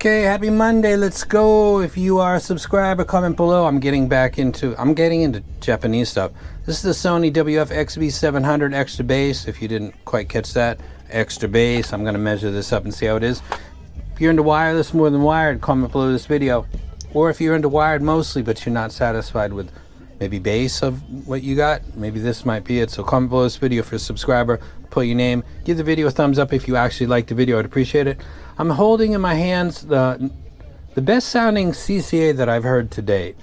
Okay, happy Monday. Let's go. If you are a subscriber, comment below. I'm getting into Japanese stuff. This is the Sony WF-XB700 extra bass. If you didn't quite catch that, extra bass. I'm going to measure this up and see how it is. If you're into wireless more than wired, comment below this video. Or if you're into wired mostly, but you're not satisfied with maybe bass of what you got, maybe this might be it. So comment below this video if you're a subscriber. Put your name. Give the video a thumbs up if you actually like the video. I'd appreciate it. I'm holding in my hands the best sounding CCA that I've heard to date.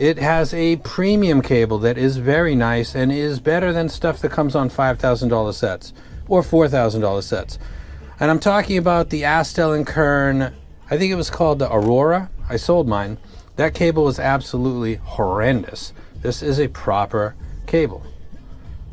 It has a premium cable that is very nice and is better than stuff that comes on $5,000 sets or $4,000 sets. And I'm talking about the Astel & Kern, I think it was called the Aurora. I sold mine. That cable was absolutely horrendous. This is a proper cable.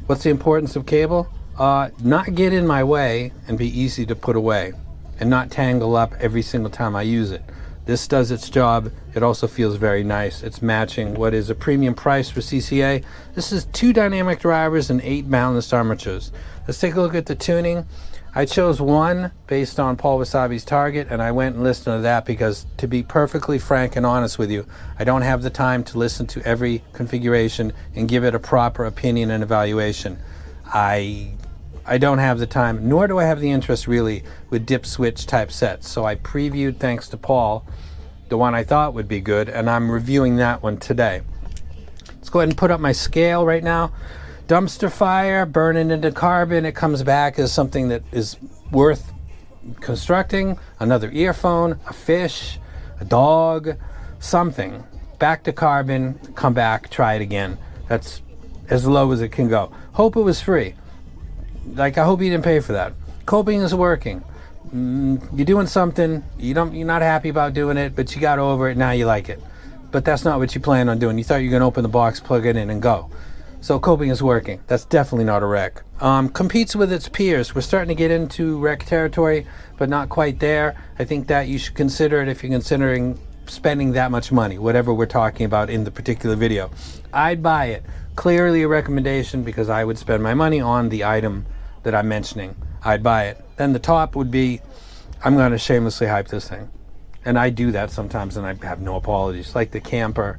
What's the importance of cable? Not get in my way and be easy to put away and not tangle up every single time I use it. This does its job. It also feels very nice. It's matching what is a premium price for CCA. This is 2 dynamic drivers and 8 balanced armatures. Let's take a look at the tuning. I chose one based on Paul Wasabi's Target, and I went and listened to that because, to be perfectly frank and honest with you, I don't have the time to listen to every configuration and give it a proper opinion and evaluation. I don't have the time, nor do I have the interest really with dip switch type sets. So I previewed, thanks to Paul, the one I thought would be good, and I'm reviewing that one today. Let's go ahead and put up my scale right now. Dumpster fire, burning into carbon. It comes back as something that is worth constructing. Another earphone, a fish, a dog, something. Back to carbon, come back, try it again. That's as low as it can go. Hope it was free. Like, I hope you didn't pay for that. Coping is working. You're doing something, you're not happy about doing it, but you got over it, now you like it. But that's not what you plan on doing. You thought you were going to open the box, plug it in, and go. So coping is working. That's definitely not a wreck. Competes with its peers. We're starting to get into wreck territory, but not quite there. I think that you should consider it if you're considering spending that much money, whatever we're talking about in the particular video. I'd buy it. Clearly a recommendation because I would spend my money on the item that I'm mentioning. I'd buy it. Then the top would be, I'm going to shamelessly hype this thing. And I do that sometimes and I have no apologies. Like the Camper,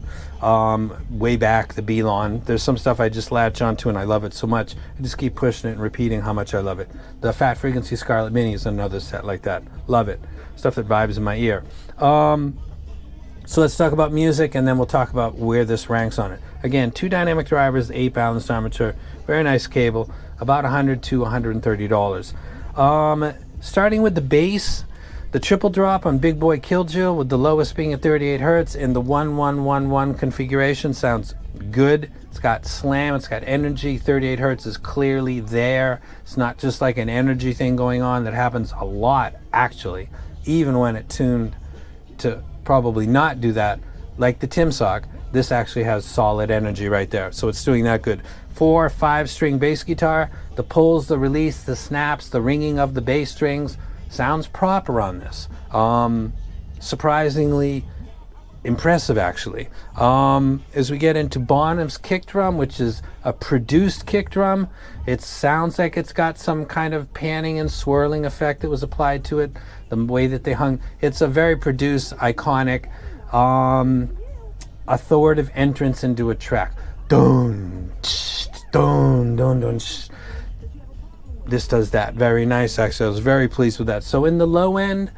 way back, the Belon. There's some stuff I just latch onto and I love it so much. I just keep pushing it and repeating how much I love it. The Fat Frequency Scarlett Mini is another set like that. Love it. Stuff that vibes in my ear. So let's talk about music and then we'll talk about where this ranks on it. Again, 2 dynamic drivers, 8 balanced armature, very nice cable, about $100 to $130. Starting with the bass, the triple drop on Big Boy Killjoy with the lowest being at 38 Hertz in the 1111 configuration sounds good. It's got slam, it's got energy. 38 Hertz is clearly there. It's not just like an energy thing going on that happens a lot actually, even when it tuned to probably not do that, like the Timsock. This actually has solid energy right there, so it's doing that good. 4 or 5 string bass guitar, the pulls, the release, the snaps, the ringing of the bass strings sounds proper on this. Surprisingly impressive actually. As we get into Bonham's kick drum, which is a produced kick drum, it sounds like it's got some kind of panning and swirling effect that was applied to it, the way that they hung. It's a very produced, iconic, authoritative entrance into a track. Dun, tsh, dun, dun, dun, tsh. This does that very nice actually. I was very pleased with that. So in the low end,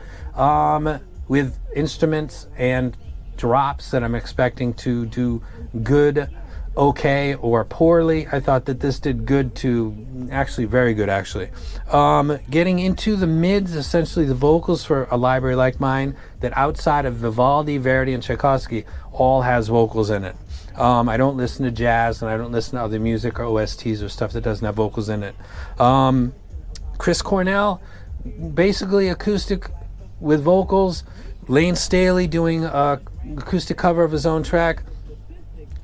with instruments and drops that I'm expecting to do good, okay, or poorly, I thought that this did good to actually very good actually. Getting into the mids, essentially the vocals for a library like mine that outside of Vivaldi, Verdi, and Tchaikovsky all has vocals in it. I don't listen to jazz and I don't listen to other music or OSTs or stuff that doesn't have vocals in it. Chris Cornell, basically acoustic with vocals. Lane Staley doing a acoustic cover of his own track.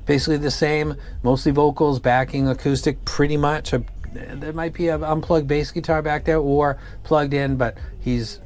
Basically the same, mostly vocals, backing acoustic pretty much. There might be an unplugged bass guitar back there or plugged in, but he's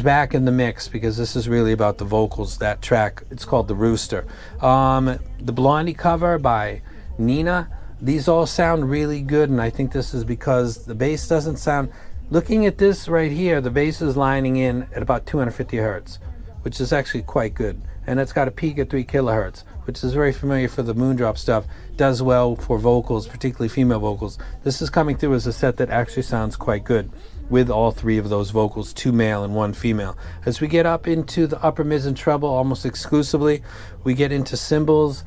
back in the mix because this is really about the vocals. That track, it's called The Rooster. The Blondie cover by Nina, these all sound really good, and I think this is because the bass doesn't sound, looking at this right here, the bass is lining in at about 250 hertz. which is actually quite good. And it's got a peak at 3 kilohertz, which is very familiar for the Moondrop stuff. Does well for vocals, particularly female vocals. This is coming through as a set that actually sounds quite good with all 3 of those vocals, 2 male and 1 female. As we get up into the upper mids and treble almost exclusively, we get into cymbals,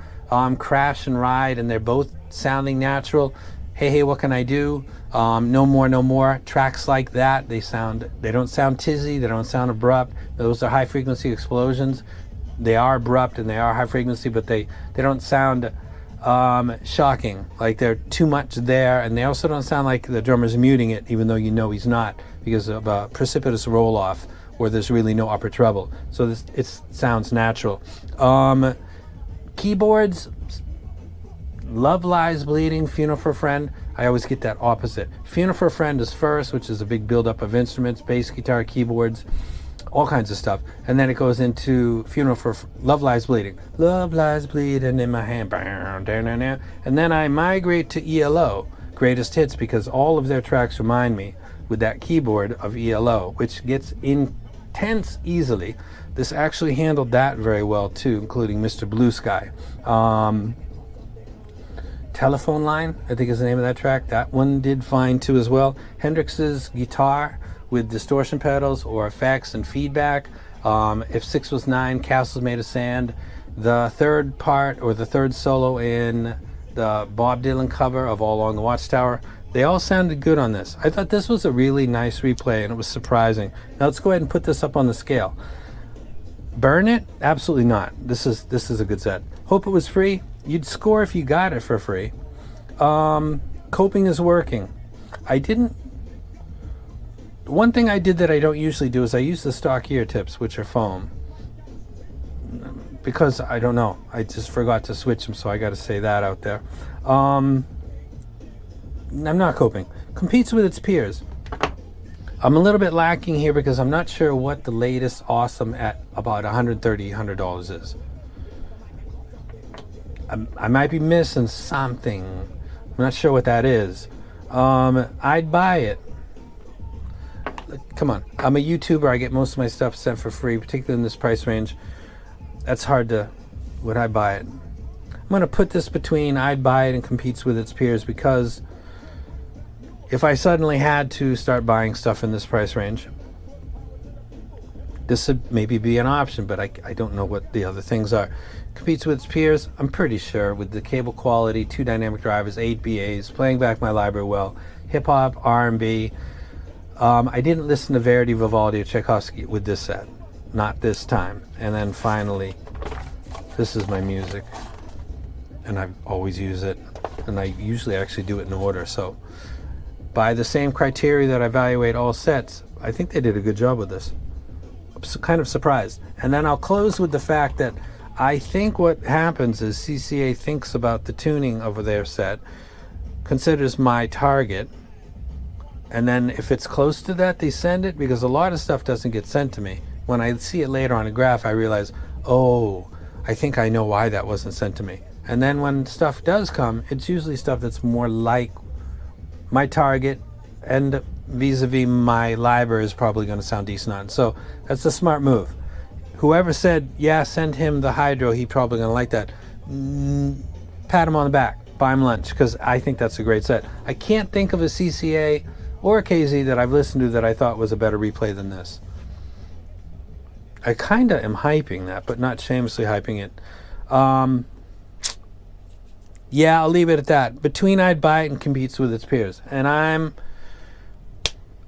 Crash and Ride, and they're both sounding natural. Hey, hey, what can I do? No More, No More. Tracks like that, they don't sound tizzy, they don't sound abrupt. Those are high frequency explosions. They are abrupt and they are high frequency, but they don't sound shocking, like they're too much there, and they also don't sound like the drummer's muting it, even though you know he's not, because of a precipitous roll-off where there's really no upper treble. So it sounds natural. Keyboards, Love Lies Bleeding, Funeral for a Friend. I always get that opposite. Funeral for a Friend is first, which is a big buildup of instruments, bass guitar, keyboards, all kinds of stuff. And then it goes into Love Lies Bleeding. Love Lies Bleeding in my hand. And then I migrate to ELO, Greatest Hits, because all of their tracks remind me with that keyboard of ELO, which gets intense easily. This actually handled that very well too, including Mr. Blue Sky. Telephone Line, I think is the name of that track. That one did fine too as well. Hendrix's guitar with distortion pedals or effects and feedback. If 6 was 9, Castles Made of Sand. The third part, or the third solo in the Bob Dylan cover of All Along the Watchtower, they all sounded good on this. I thought this was a really nice replay and it was surprising. Now let's go ahead and put this up on the scale. Burn it? Absolutely not. This is a good set. Hope it was free. You'd score if you got it for free. Coping is working. One thing I did that I don't usually do is I use the stock ear tips, which are foam. Because I don't know. I just forgot to switch them, so I got to say that out there. I'm not coping. Competes with its peers. I'm a little bit lacking here because I'm not sure what the latest awesome at about $100 is. I might be missing something. I'm not sure what that is. I'd buy it. Come on. I'm a YouTuber. I get most of my stuff sent for free, particularly in this price range. That's hard to... Would I buy it? I'm going to put this between I'd buy it and competes with its peers, because if I suddenly had to start buying stuff in this price range, this would maybe be an option, but I don't know what the other things are. Competes with its peers, I'm pretty sure, with the cable quality, 2 dynamic drivers, 8 BAs, playing back my library well, hip-hop, R&B. I didn't listen to Verdi, Vivaldi, or Tchaikovsky with this set. Not this time. And then finally, this is my music. And I always use it. And I usually actually do it in order. So by the same criteria that I evaluate all sets, I think they did a good job with this. I'm kind of surprised. And then I'll close with the fact that I think what happens is CCA thinks about the tuning of their set, considers my target, and then if it's close to that, they send it, because a lot of stuff doesn't get sent to me. When I see it later on a graph, I realize, oh, I think I know why that wasn't sent to me. And then when stuff does come, it's usually stuff that's more like my target, and vis-a-vis my library is probably going to sound decent on. So that's a smart move. Whoever said, yeah, send him the Hydro, he probably going to like that. Pat him on the back, buy him lunch, because I think that's a great set. I can't think of a CCA or a KZ that I've listened to that I thought was a better replay than this. I kind of am hyping that, but not shamelessly hyping it. Yeah, I'll leave it at that. Between I'd buy it and competes with its peers. And I'm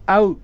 out.